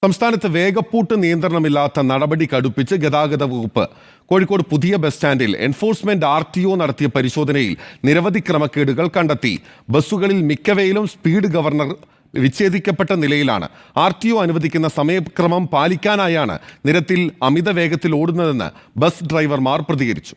സംസ്ഥാനത്ത് വേഗപ്പൂട്ട് നിയന്ത്രണമില്ലാത്ത നടപടി കടുപ്പിച്ച് ഗതാഗത വകുപ്പ്. കോഴിക്കോട് പുതിയ ബസ് സ്റ്റാൻഡിൽ എൻഫോഴ്സ്മെന്റ് RTO നടത്തിയ പരിശോധനയിൽ നിരവധി ക്രമക്കേടുകൾ കണ്ടെത്തി. ബസ്സുകളിൽ മിക്കവയിലും സ്പീഡ് ഗവർണർ വിച്ഛേദിക്കപ്പെട്ട നിലയിലാണ്. RTO അനുവദിക്കുന്ന സമയക്രമം പാലിക്കാനായാണ് നിരത്തിൽ അമിത വേഗത്തിൽ ഓടുന്നതെന്ന് ബസ് ഡ്രൈവർമാർ പ്രതികരിച്ചു.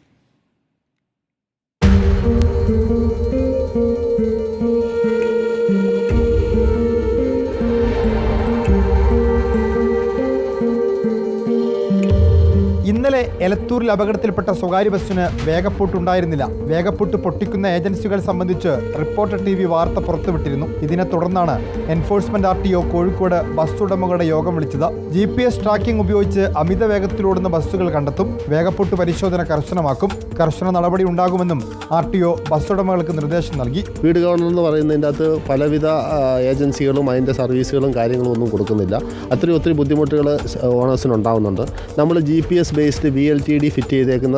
ഇന്നലെ എലത്തൂരിൽ അപകടത്തിൽപ്പെട്ട സ്വകാര്യ ബസ്സിന് വേഗപ്പൂട്ടുണ്ടായിരുന്നില്ല. വേഗപ്പൂട്ട് പൊട്ടിക്കുന്ന ഏജൻസികൾ സംബന്ധിച്ച് റിപ്പോർട്ടർ TV വാർത്ത പുറത്തുവിട്ടിരുന്നു. ഇതിനെ തുടർന്നാണ് എൻഫോഴ്സ്മെന്റ് RTO കോഴിക്കോട് ബസ് ഉടമകളുടെ യോഗം വിളിച്ചത്. GPS ട്രാക്കിംഗ് ഉപയോഗിച്ച് അമിത വേഗത്തിലോടുന്ന ബസ്സുകൾ കണ്ടെത്തും. വേഗപ്പൂട്ട് പരിശോധന കർശനമാക്കും. കർശന നടപടി ഉണ്ടാകുമെന്നും RTO ബസ് ഉടമകൾക്ക് നിർദ്ദേശം നൽകി. സ്പീഡ് ഗവർണർ എന്ന് പറയുന്നതിൻ്റെ അകത്ത് പലവിധ ഏജൻസികളും അതിൻ്റെ സർവീസുകളും കാര്യങ്ങളും ഒന്നും കൊടുക്കുന്നില്ല. ഒത്തിരി ബുദ്ധിമുട്ടുകൾ ഓണേഴ്സിനുണ്ടാകുന്നുണ്ട്. നമ്മൾ GPS ബേസ്ഡ് VLTD ഫിറ്റ് ചെയ്തേക്കുന്ന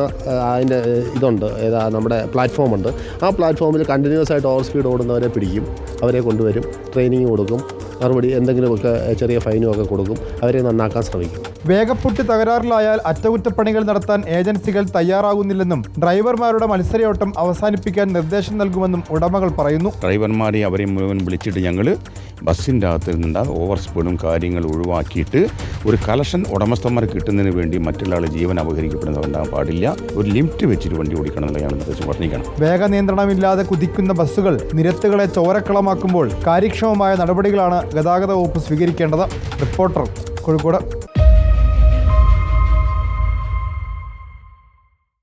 അതിൻ്റെ ഇതുണ്ട്, നമ്മുടെ പ്ലാറ്റ്ഫോം ഉണ്ട്. ആ പ്ലാറ്റ്ഫോമിൽ കണ്ടിന്യൂസ് ആയിട്ട് ഓവർ സ്പീഡ് ഓടുന്നവരെ പിടിക്കും, അവരെ കൊണ്ടുവരും, ട്രെയിനിങ് കൊടുക്കും, മറുപടി എന്തെങ്കിലുമൊക്കെ ചെറിയ ഫൈനും ഒക്കെ കൊടുക്കും, അവരെ നന്നാക്കാൻ ശ്രമിക്കും. വേഗപ്പൂട്ട് തകരാറിലായാൽ അറ്റകുറ്റപ്പണികൾ നടത്താൻ ഏജൻസികൾ തയ്യാറാകുന്നില്ലെന്നും ഡ്രൈവർമാരുടെ മത്സരയോട്ടം അവസാനിപ്പിക്കാൻ നിർദ്ദേശം നൽകുമെന്നും ഉടമകൾ പറയുന്നു. ഡ്രൈവർമാരെ അവരെ മുഴുവൻ വിളിച്ചിട്ട് ഞങ്ങൾ ബസ്സിൻ്റെ അകത്ത് നിന്നുണ്ട ഓവർ സ്പീഡും കാര്യങ്ങൾ ഒഴിവാക്കിയിട്ട് ഒരു കളക്ഷൻ ഉടമസ്ഥന്മാർ കിട്ടുന്നതിന് വേണ്ടി മറ്റുള്ള ആൾ ജീവൻ അപഹരിക്കപ്പെടുന്നതുണ്ടാകാൻ പാടില്ല. ഒരു ലിമിറ്റ് വെച്ചിട്ട് വണ്ടി ഓടിക്കണം എന്നുള്ള ഞങ്ങൾ നിർദ്ദേശം പറഞ്ഞിരിക്കണം. വേഗ നിയന്ത്രണമില്ലാതെ കുതിക്കുന്ന ബസ്സുകൾ നിരത്തുകളെ ചോരക്കളമാക്കുമ്പോൾ കാര്യക്ഷമമായ നടപടികളാണ് ഗതാഗത വകുപ്പ് സ്വീകരിക്കേണ്ടത്. റിപ്പോർട്ടർ, കോഴിക്കോട്.